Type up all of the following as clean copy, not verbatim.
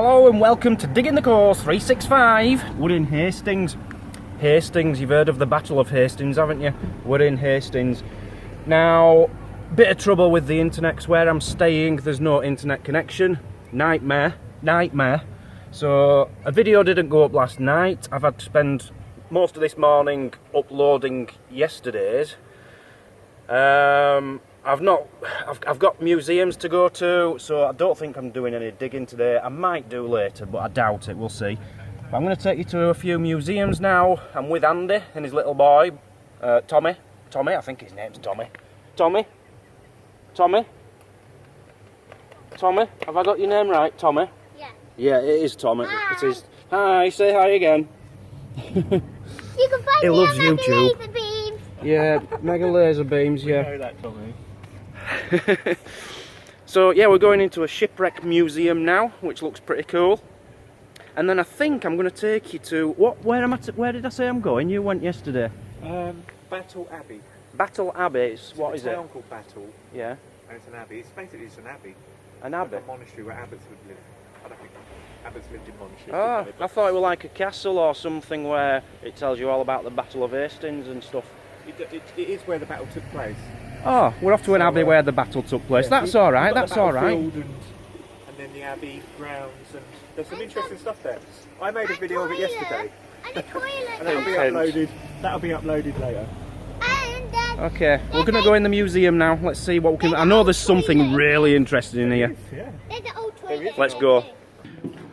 Hello and welcome to Digging the Course 365. We're in Hastings. Hastings, you've heard of the Battle of Hastings, haven't you? We're in Hastings. Now, bit of trouble with the internet 'cause where I'm staying, there's no internet connection. Nightmare. So, a video didn't go up last night. I've had to spend most of this morning uploading yesterday's. I've got museums to go to, so I don't think I'm doing any digging today. I might do later, but I doubt it, we'll see. But I'm going to take you to a few museums now. I'm with Andy and his little boy, Tommy, I think his name's Tommy. Tommy, have I got your name right, Tommy? Yeah. Yeah, it is Tommy, Hi. it is. Hi, say hi again. You can find He me loves on YouTube. Laser Beams. Yeah, mega laser beams, yeah. I know that, Tommy. So yeah, we're going into a Shipwreck Museum now, which looks pretty cool. And then I think I'm going to take you to where did I say I'm going? You went yesterday. Battle Abbey. Battle Abbey. What is It's a it? town called Battle, Yeah, and it's an abbey. It's basically an abbey. an Like abbey. a monastery where abbots would live. I don't think abbots lived in monasteries. Ah, did they? I thought it was like a castle or something where it tells you all about the Battle of Hastings and stuff. It is where the battle took place. Oh, we're off to an So, abbey where the battle took place. Yeah, That's you- all right. you've got That's the all right. battlefield And then the abbey grounds, and there's some interesting stuff there. I made a video of it yesterday, And a toilet. and that'll be Intense. uploaded. That'll be uploaded later. And Okay, we're gonna go in the museum now. Let's see what we can. I know there's something really interesting in here. Yeah. there's an old toilet. Let's go.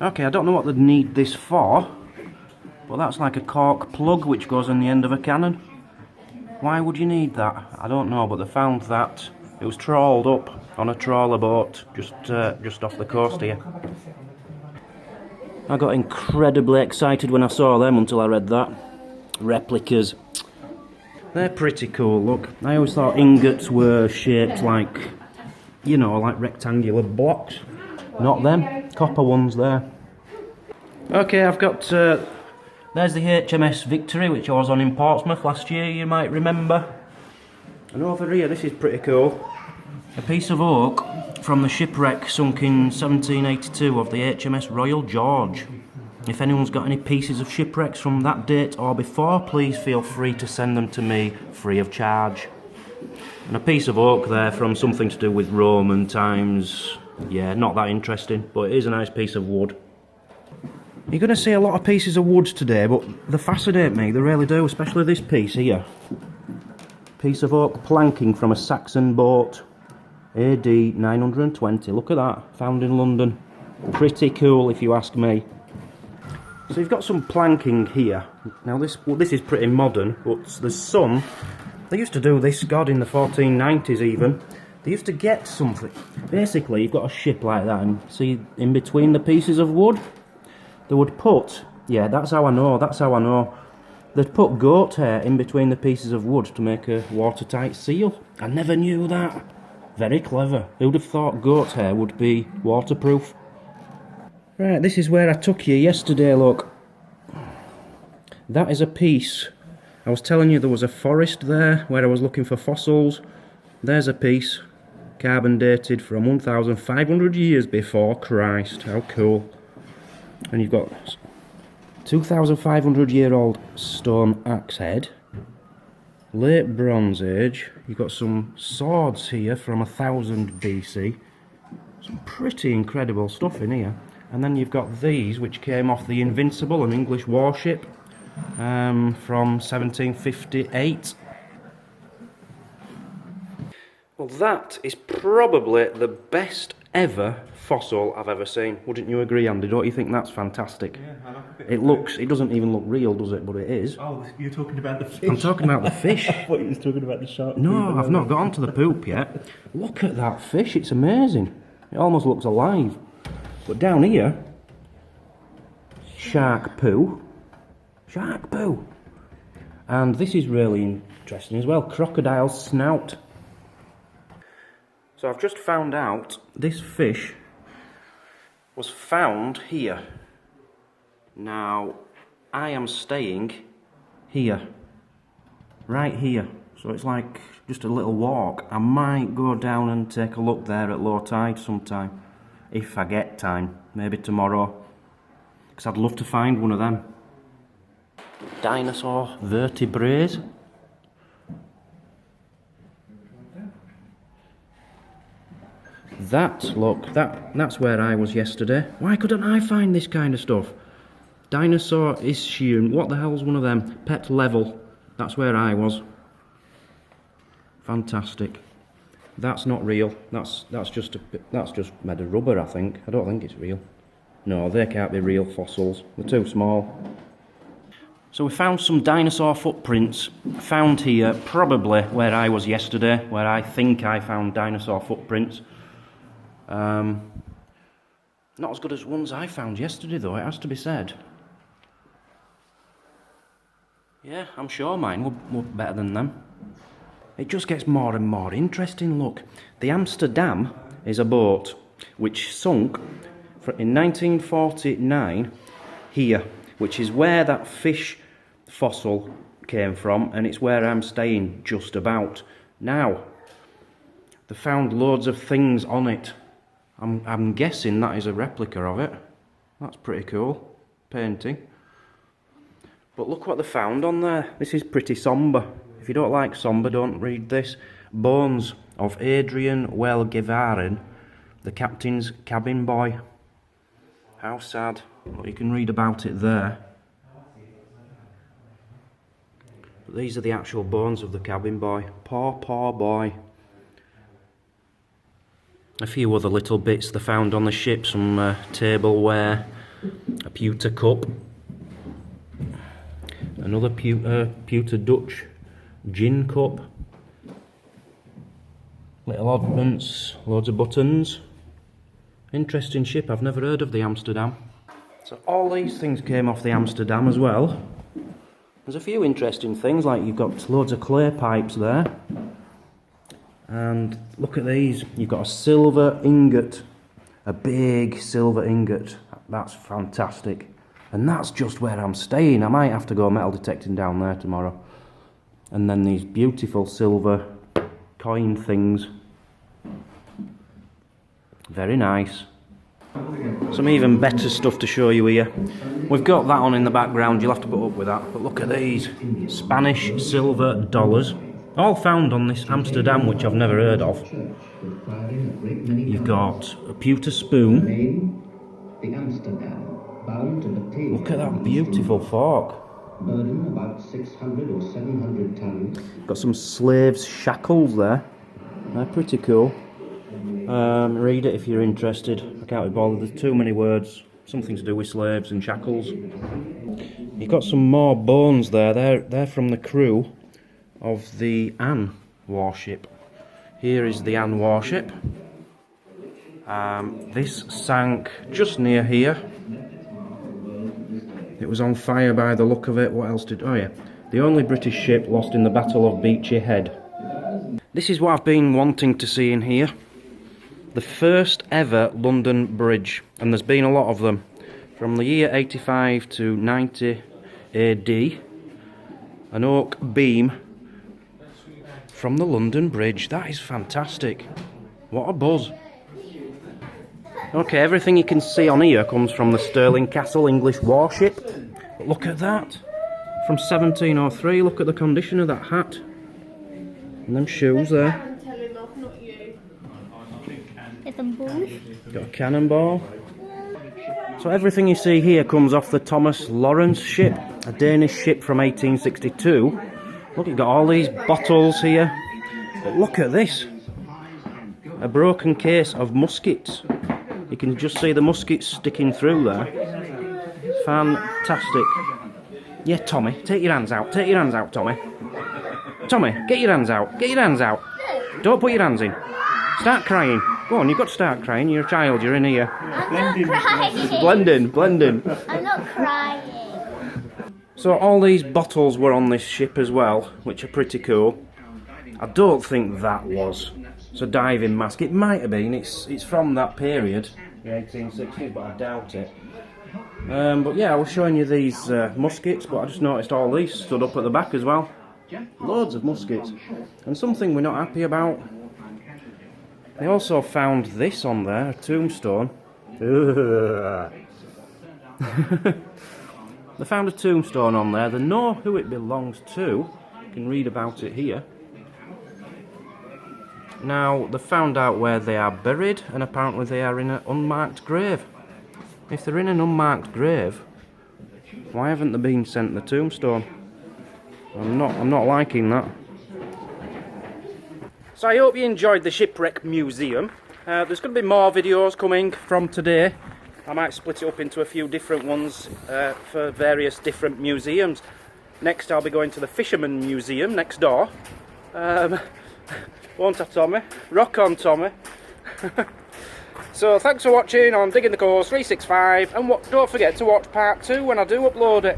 Okay, I don't know what they'd need this for, but that's like a cork plug which goes on the end of a cannon. Why would you need that? I don't know, but they found that. It was trawled up on a trawler boat just off the coast here. I got incredibly excited when I saw them until I read that. Replicas. They're pretty cool, look. I always thought ingots were shaped like, you know, like rectangular blocks. Not them. Copper ones there. Okay, I've got... there's the HMS Victory, which I was on in Portsmouth last year, you might remember. And over here, this is pretty cool. A piece of oak from the shipwreck sunk in 1782 of the HMS Royal George. If anyone's got any pieces of shipwrecks from that date or before, please feel free to send them to me free of charge. And a piece of oak there from something to do with Roman times. Yeah, not that interesting, but it is a nice piece of wood. You're going to see a lot of pieces of wood today, but they fascinate me, they really do, especially this piece here. Piece of oak planking from a Saxon boat, AD 920, look at that, found in London. Pretty cool if you ask me. So you've got some planking here. Now this is pretty modern, but there's some, they used to do this, God, in the 1490s even. They used to get something. Basically, you've got a ship like that, and see in between the pieces of wood, they would put, yeah, that's how I know. They'd put goat hair in between the pieces of wood to make a watertight seal. I never knew that. Very clever. Who'd have thought goat hair would be waterproof? Right, this is where I took you yesterday, look. That is a piece. I was telling you there was a forest there where I was looking for fossils. There's a piece, carbon dated from 1,500 years before Christ. How cool. And you've got 2,500-year-old stone axe head. Late Bronze Age. You've got some swords here from 1000 BC. Some pretty incredible stuff in here. And then you've got these, which came off the Invincible, an English warship, from 1758. Well, that is probably the best ever fossil I've ever seen. Wouldn't you agree, Andy? Don't you think that's fantastic? Yeah, I like a bit. It doesn't even look real, does it? But it is. Oh, you're talking about the fish. I'm talking about the fish. I thought you was talking about the shark. No, I've not got onto the poop yet. Look at that fish, it's amazing. It almost looks alive. But down here, shark poo. Shark poo. And this is really interesting as well, crocodile snout. So I've just found out this fish was found here. Now, I am staying here. Right here. So it's like just a little walk. I might go down and take a look there at low tide sometime. If I get get time. Maybe tomorrow. Because I'd love to find one of them. Dinosaur vertebrae. That's where I was yesterday. Why couldn't I find this kind of stuff? Dinosaur ischium. What the hell's one of them? Pet level. That's where I was. Fantastic. That's not real. That's just made of rubber, I think. I don't think it's real. No, they can't be real fossils. They're too small. So we found some dinosaur footprints. Found here, probably where I was yesterday, where I think I found dinosaur footprints. Not as good as ones I found yesterday, though, it has to be said. Yeah, I'm sure mine were better than them. It just gets more and more interesting, look. The Amsterdam is a boat which sunk in 1949 here, which is where that fish fossil came from, and it's where I'm staying just about. Now, they found loads of things on it. I'm guessing that is a replica of it. That's pretty cool. Painting. But look what they found on there. This is pretty sombre. If you don't like sombre, don't read this. Bones of Adrian Welgevaren, the captain's cabin boy. How sad. Well, you can read about it there. But these are the actual bones of the cabin boy. Poor, poor boy. A few other little bits they found on the ship. Some tableware, a pewter cup, another pewter Dutch gin cup, little oddments, loads of buttons. Interesting ship, I've never heard of the Amsterdam. So all these things came off the Amsterdam as well. There's a few interesting things, like you've got loads of clay pipes there. And look at these, you've got a silver ingot, a big silver ingot. That's fantastic. And that's just where I'm staying. I might have to go metal detecting down there tomorrow. And then these beautiful silver coin things. Very nice. Some even better stuff to show you here. We've got that on in the background, you'll have to put up with that. But look at these Spanish silver dollars. All found on this Amsterdam, which I've never heard of. You've got a pewter spoon. Look at that beautiful fork. Got some slaves' shackles there. They're pretty cool. Read it if you're interested. I can't be bothered, there's too many words. Something to do with slaves and shackles. You've got some more bones there. They're from the crew of the Anne warship. Here is the Anne warship. This sank just near here. It was on fire by the look of it. What else did... Oh yeah. The only British ship lost in the Battle of Beachy Head. This is what I've been wanting to see in here. The first ever London Bridge. And there's been a lot of them. From the year 85 to 90 AD. An oak beam from the London Bridge. That is fantastic. What a buzz. Okay, everything you can see on here comes from the Stirling Castle English warship. But look at that. From 1703, look at the condition of that hat. And them shoes there. Got a cannonball. So everything you see here comes off the Thomas Lawrence ship, a Danish ship from 1862. Look, you've got all these bottles here. But look at this. A broken case of muskets. You can just see the muskets sticking through there. Fantastic. Yeah, Tommy, take your hands out. Take your hands out, Tommy. Tommy, get your hands out. Get your hands out. Don't put your hands in. Start crying. Go on, you've got to start crying. You're a child, you're in here. I'm not crying. Blending. I'm not crying. So all these bottles were on this ship as well, which are pretty cool. I don't think that was. It's a diving mask. It might have been. It's from that period, the 1860s, but I doubt it. But yeah, I was showing you these muskets, but I just noticed all these stood up at the back as well. Loads of muskets. And something we're not happy about. They also found this on there, a tombstone. Ugh. They found a tombstone on there. They know who it belongs to. You can read about it here. Now, they found out where they are buried, and apparently they are in an unmarked grave. If they're in an unmarked grave, why haven't they been sent the tombstone? I'm not liking that. So I hope you enjoyed the Shipwreck Museum. There's going to be more videos coming from today. I might split it up into a few different ones for various different museums. Next I'll be going to the Fisherman Museum next door. Won't I, Tommy? Rock on, Tommy. So thanks for watching on Digging the Coast 365, and don't forget to watch part 2 when I do upload it.